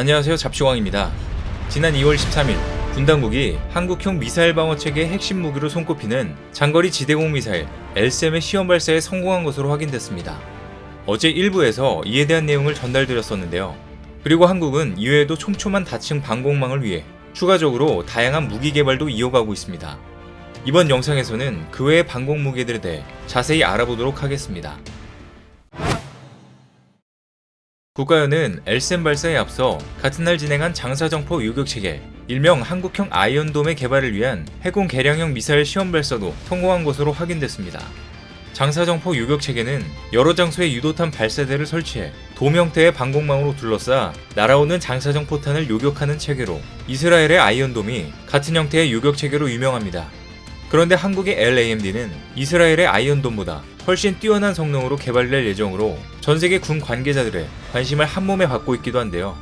안녕하세요, 잡시광입니다. 지난 2월 13일 군 당국이 한국형 미사일 방어 체계의 핵심 무기로 손꼽히는 장거리 지대공 미사일 LSAM의 시험 발사에 성공한 것으로 확인됐습니다. 어제 일부에서 이에 대한 내용을 전달드렸었는데요. 그리고 한국은 이외에도 촘촘한 다층 방공망을 위해 추가적으로 다양한 무기 개발도 이어가고 있습니다. 이번 영상에서는 그 외의 방공 무기들에 대해 자세히 알아보도록 하겠습니다. 국가연은 LSAM 발사에 앞서 같은 날 진행한 장사정포 요격체계, 일명 한국형 아이언돔의 개발을 위한 해군 개량형 미사일 시험 발사도 성공한 것으로 확인됐습니다. 장사정포 요격체계는 여러 장소에 유도탄 발사대를 설치해 돔 형태의 방공망으로 둘러싸 날아오는 장사정 포탄을 요격하는 체계로 이스라엘의 아이언돔이 같은 형태의 요격체계로 유명합니다. 그런데 한국의 LAMD는 이스라엘의 아이언돔보다 훨씬 뛰어난 성능으로 개발될 예정으로 전세계 군 관계자들의 관심을 한몸에 받고 있기도 한데요.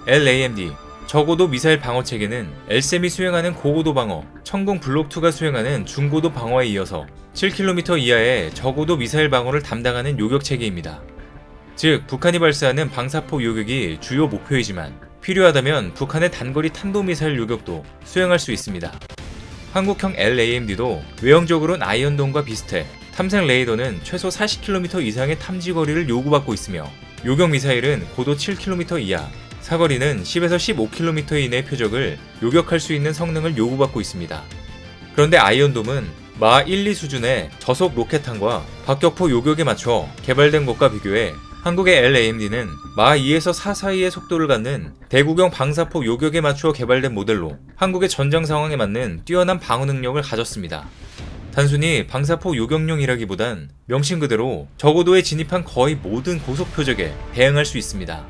LAMD, 저고도 미사일 방어체계는 LSAM이 수행하는 고고도 방어, 천공 블록2가 수행하는 중고도 방어에 이어서 7km 이하의 저고도 미사일 방어를 담당하는 요격체계입니다. 즉, 북한이 발사하는 방사포 요격이 주요 목표이지만 필요하다면 북한의 단거리 탄도미사일 요격도 수행할 수 있습니다. 한국형 LAMD도 외형적으로는 아이언돔과 비슷해 탐색 레이더는 최소 40km 이상의 탐지 거리를 요구받고 있으며 요격 미사일은 고도 7km 이하, 사거리는 10에서 15km 이내의 표적을 요격할 수 있는 성능을 요구받고 있습니다. 그런데 아이언돔은 마 1, 2 수준의 저속 로켓탄과 박격포 요격에 맞춰 개발된 것과 비교해 한국의 LAMD는 마 2에서 4 사이의 속도를 갖는 대구경 방사포 요격에 맞추어 개발된 모델로 한국의 전장 상황에 맞는 뛰어난 방어 능력을 가졌습니다. 단순히 방사포 요격용이라기보단 명칭 그대로 저고도에 진입한 거의 모든 고속 표적에 대응할 수 있습니다.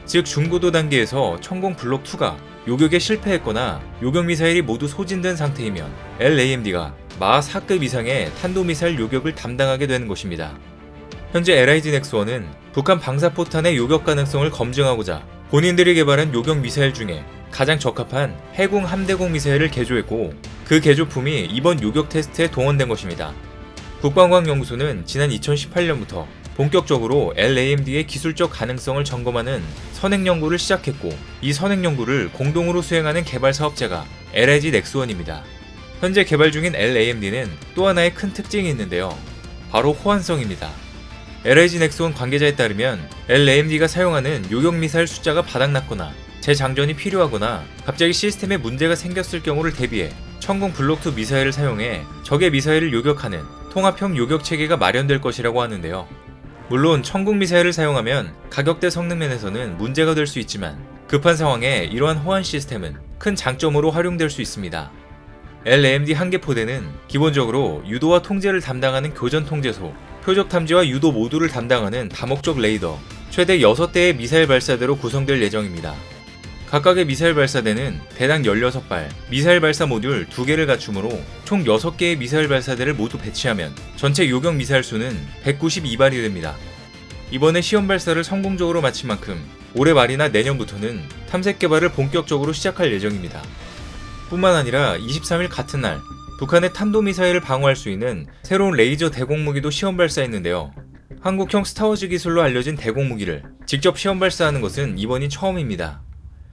즉, 중고도 단계에서 천공 블록2가 요격에 실패했거나 요격 미사일이 모두 소진된 상태이면 LAMD가 마 4급 이상의 탄도미사일 요격을 담당하게 되는 것입니다. 현재 LIG 넥스원은 북한 방사포탄의 요격 가능성을 검증하고자 본인들이 개발한 요격 미사일 중에 가장 적합한 해궁 함대공 미사일을 개조했고, 그 개조품이 이번 요격 테스트에 동원된 것입니다. 국방과학연구소는 지난 2018년부터 본격적으로 LAMD의 기술적 가능성을 점검하는 선행 연구를 시작했고, 이 선행 연구를 공동으로 수행하는 개발 사업자가 LIG 넥스원입니다. 현재 개발 중인 LAMD는 또 하나의 큰 특징이 있는데요. 바로 호환성입니다. LIG 넥스원 관계자에 따르면 LAMD가 사용하는 요격 미사일 숫자가 바닥났거나 재장전이 필요하거나 갑자기 시스템에 문제가 생겼을 경우를 대비해 천공 블록2 미사일을 사용해 적의 미사일을 요격하는 통합형 요격 체계가 마련될 것이라고 하는데요. 물론 천공 미사일을 사용하면 가격대 성능 면에서는 문제가 될 수 있지만 급한 상황에 이러한 호환 시스템은 큰 장점으로 활용될 수 있습니다. LAMD 한 개 포대는 기본적으로 유도와 통제를 담당하는 교전 통제소, 표적 탐지와 유도 모두를 담당하는 다목적 레이더, 최대 6대의 미사일 발사대로 구성될 예정입니다. 각각의 미사일 발사대는 대당 16발, 미사일 발사 모듈 2개를 갖추므로 총 6개의 미사일 발사대를 모두 배치하면 전체 요격 미사일 수는 192발이 됩니다. 이번에 시험 발사를 성공적으로 마친 만큼 올해 말이나 내년부터는 탐색 개발을 본격적으로 시작할 예정입니다. 뿐만 아니라 23일 같은 날 북한의 탄도미사일을 방어할 수 있는 새로운 레이저 대공무기도 시험 발사했는데요. 한국형 스타워즈 기술로 알려진 대공무기를 직접 시험 발사하는 것은 이번이 처음입니다.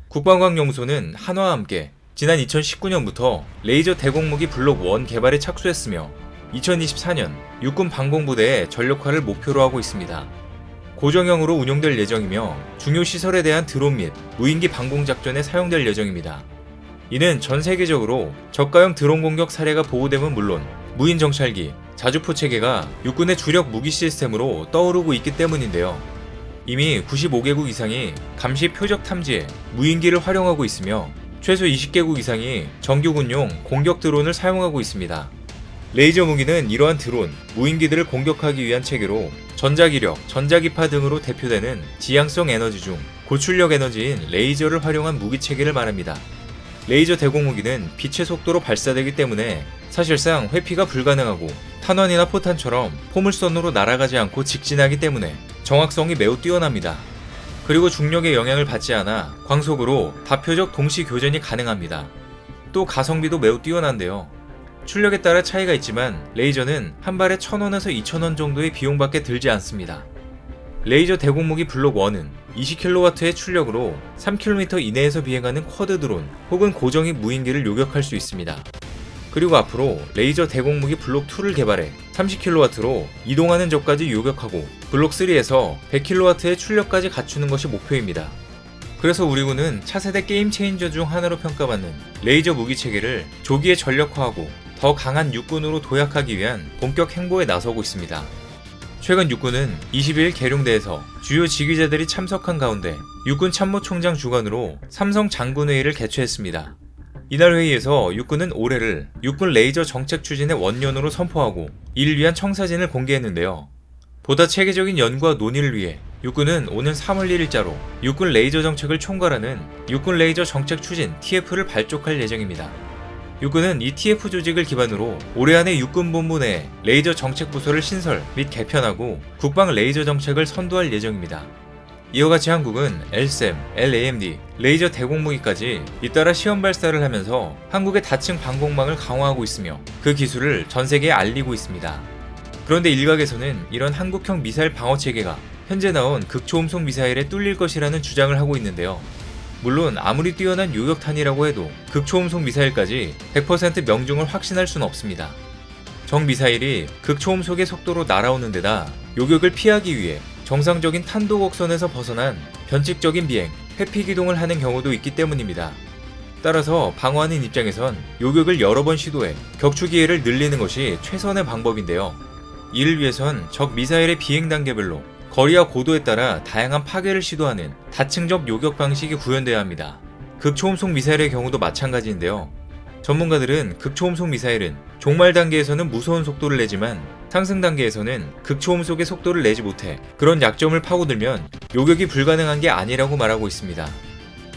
국방과학연구소는 한화와 함께 지난 2019년부터 레이저 대공무기 블록 1 개발에 착수했으며 2024년 육군 방공부대의 전력화를 목표로 하고 있습니다. 고정형으로 운용될 예정이며 중요 시설에 대한 드론 및 무인기 방공작전에 사용될 예정입니다. 이는 전 세계적으로 저가형 드론 공격 사례가 보고됨은 물론 무인 정찰기, 자주포 체계가 육군의 주력 무기 시스템으로 떠오르고 있기 때문인데요. 이미 95개국 이상이 감시 표적 탐지에 무인기를 활용하고 있으며 최소 20개국 이상이 정규군용 공격 드론을 사용하고 있습니다. 레이저 무기는 이러한 드론, 무인기들을 공격하기 위한 체계로 전자기력, 전자기파 등으로 대표되는 지향성 에너지 중 고출력 에너지인 레이저를 활용한 무기 체계를 말합니다. 레이저 대공무기는 빛의 속도로 발사되기 때문에 사실상 회피가 불가능하고 탄환이나 포탄처럼 포물선으로 날아가지 않고 직진하기 때문에 정확성이 매우 뛰어납니다. 그리고 중력의 영향을 받지 않아 광속으로 다표적 동시 교전이 가능합니다. 또 가성비도 매우 뛰어난데요. 출력에 따라 차이가 있지만 레이저는 한 발에 1,000원에서 2,000원 정도의 비용밖에 들지 않습니다. 레이저 대공무기 블록 1은 20kW의 출력으로 3km 이내에서 비행하는 쿼드 드론 혹은 고정익 무인기를 요격할 수 있습니다. 그리고 앞으로 레이저 대공무기 블록 2를 개발해 30kW로 이동하는 적까지 요격하고 블록 3에서 100kW의 출력까지 갖추는 것이 목표입니다. 그래서 우리 군은 차세대 게임 체인저 중 하나로 평가받는 레이저 무기 체계를 조기에 전력화하고 더 강한 육군으로 도약하기 위한 본격 행보에 나서고 있습니다. 최근 육군은 22일 계룡대에서 주요 지휘자들이 참석한 가운데 육군 참모총장 주관으로 삼성 장군회의를 개최했습니다. 이날 회의에서 육군은 올해를 육군 레이저 정책 추진의 원년으로 선포하고 이를 위한 청사진을 공개했는데요. 보다 체계적인 연구와 논의를 위해 육군은 오는 3월 1일자로 육군 레이저 정책을 총괄하는 육군 레이저 정책 추진 TF를 발족할 예정입니다. 육군은 이 TF 조직을 기반으로 올해 안에 육군본부 내에 레이저 정책 부서를 신설 및 개편하고 국방 레이저 정책을 선도할 예정입니다. 이와 같이 한국은 LSAM, LAMD, 레이저 대공무기까지 잇따라 시험 발사를 하면서 한국의 다층 방공망을 강화하고 있으며 그 기술을 전 세계에 알리고 있습니다. 그런데 일각에서는 이런 한국형 미사일 방어 체계가 현재 나온 극초음속 미사일에 뚫릴 것이라는 주장을 하고 있는데요. 물론 아무리 뛰어난 요격탄이라고 해도 극초음속 미사일까지 100% 명중을 확신할 수는 없습니다. 적 미사일이 극초음속의 속도로 날아오는 데다 요격을 피하기 위해 정상적인 탄도 곡선에서 벗어난 변칙적인 비행, 회피 기동을 하는 경우도 있기 때문입니다. 따라서 방어하는 입장에선 요격을 여러 번 시도해 격추 기회를 늘리는 것이 최선의 방법인데요. 이를 위해선 적 미사일의 비행 단계별로 거리와 고도에 따라 다양한 파괴를 시도하는 다층적 요격 방식이 구현돼야 합니다. 극초음속 미사일의 경우도 마찬가지인데요. 전문가들은 극초음속 미사일은 종말 단계에서는 무서운 속도를 내지만 상승 단계에서는 극초음속의 속도를 내지 못해 그런 약점을 파고들면 요격이 불가능한 게 아니라고 말하고 있습니다.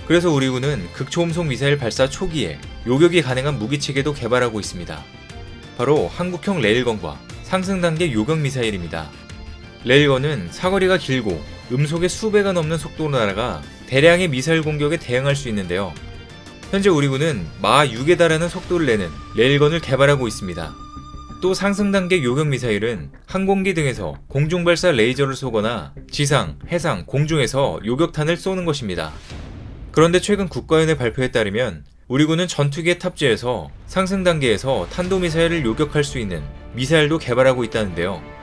그래서 우리 군은 극초음속 미사일 발사 초기에 요격이 가능한 무기체계도 개발하고 있습니다. 바로 한국형 레일건과 상승 단계 요격 미사일입니다. 레일건은 사거리가 길고 음속의 수배가 넘는 속도로 날아가 대량의 미사일 공격에 대응할 수 있는데요. 현재 우리 군은 마하 6에 달하는 속도를 내는 레일건을 개발하고 있습니다. 또 상승 단계 요격 미사일은 항공기 등에서 공중발사 레이저를 쏘거나 지상, 해상, 공중에서 요격탄을 쏘는 것입니다. 그런데 최근 국가연의 발표에 따르면 우리 군은 전투기에 탑재해서 상승 단계에서 탄도미사일을 요격할 수 있는 미사일도 개발하고 있다는데요.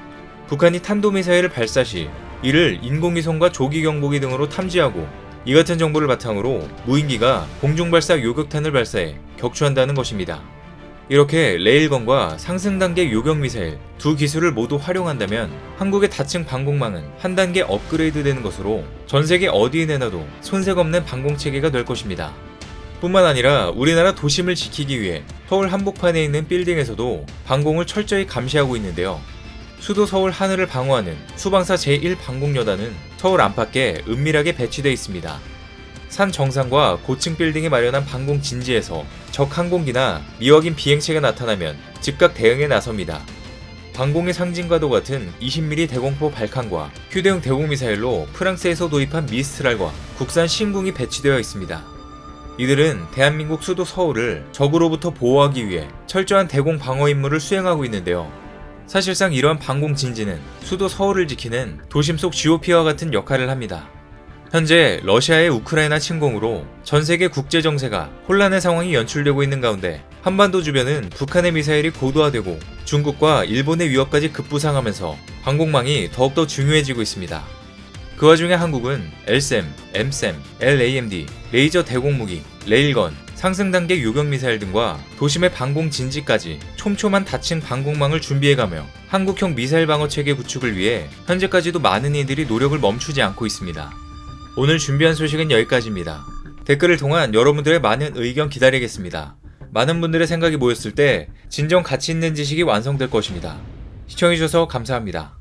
북한이 탄도미사일을 발사 시 이를 인공위성과 조기경보기 등으로 탐지하고 이 같은 정보를 바탕으로 무인기가 공중발사 요격탄을 발사해 격추한다는 것입니다. 이렇게 레일건과 상승 단계 요격 미사일 두 기술을 모두 활용한다면 한국의 다층 방공망은 한 단계 업그레이드 되는 것으로 전 세계 어디에 내놔도 손색 없는 방공체계가 될 것입니다. 뿐만 아니라 우리나라 도심을 지키기 위해 서울 한복판에 있는 빌딩에서도 방공을 철저히 감시하고 있는데요. 수도 서울 하늘을 방어하는 수방사 제1방공여단은 서울 안팎에 은밀하게 배치되어 있습니다. 산 정상과 고층 빌딩에 마련한 방공 진지에서 적 항공기나 미확인 비행체가 나타나면 즉각 대응에 나섭니다. 방공의 상징과도 같은 20mm 대공포 발칸과 휴대용 대공미사일로 프랑스에서 도입한 미스트랄과 국산 신궁이 배치되어 있습니다. 이들은 대한민국 수도 서울을 적으로부터 보호하기 위해 철저한 대공 방어 임무를 수행하고 있는데요. 사실상 이러한 방공 진지는 수도 서울을 지키는 도심 속 GOP와 같은 역할을 합니다. 현재 러시아의 우크라이나 침공으로 전 세계 국제 정세가 혼란의 상황이 연출되고 있는 가운데 한반도 주변은 북한의 미사일이 고도화되고 중국과 일본의 위협까지 급부상하면서 방공망이 더욱더 중요해지고 있습니다. 그 와중에 한국은 LSAM, MSAM, LAMD, 레이저 대공무기, 레일건, 상승 단계 요격 미사일 등과 도심의 방공 진지까지 촘촘한 다층 방공망을 준비해가며 한국형 미사일 방어 체계 구축을 위해 현재까지도 많은 이들이 노력을 멈추지 않고 있습니다. 오늘 준비한 소식은 여기까지입니다. 댓글을 통한 여러분들의 많은 의견 기다리겠습니다. 많은 분들의 생각이 모였을 때 진정 가치 있는 지식이 완성될 것입니다. 시청해주셔서 감사합니다.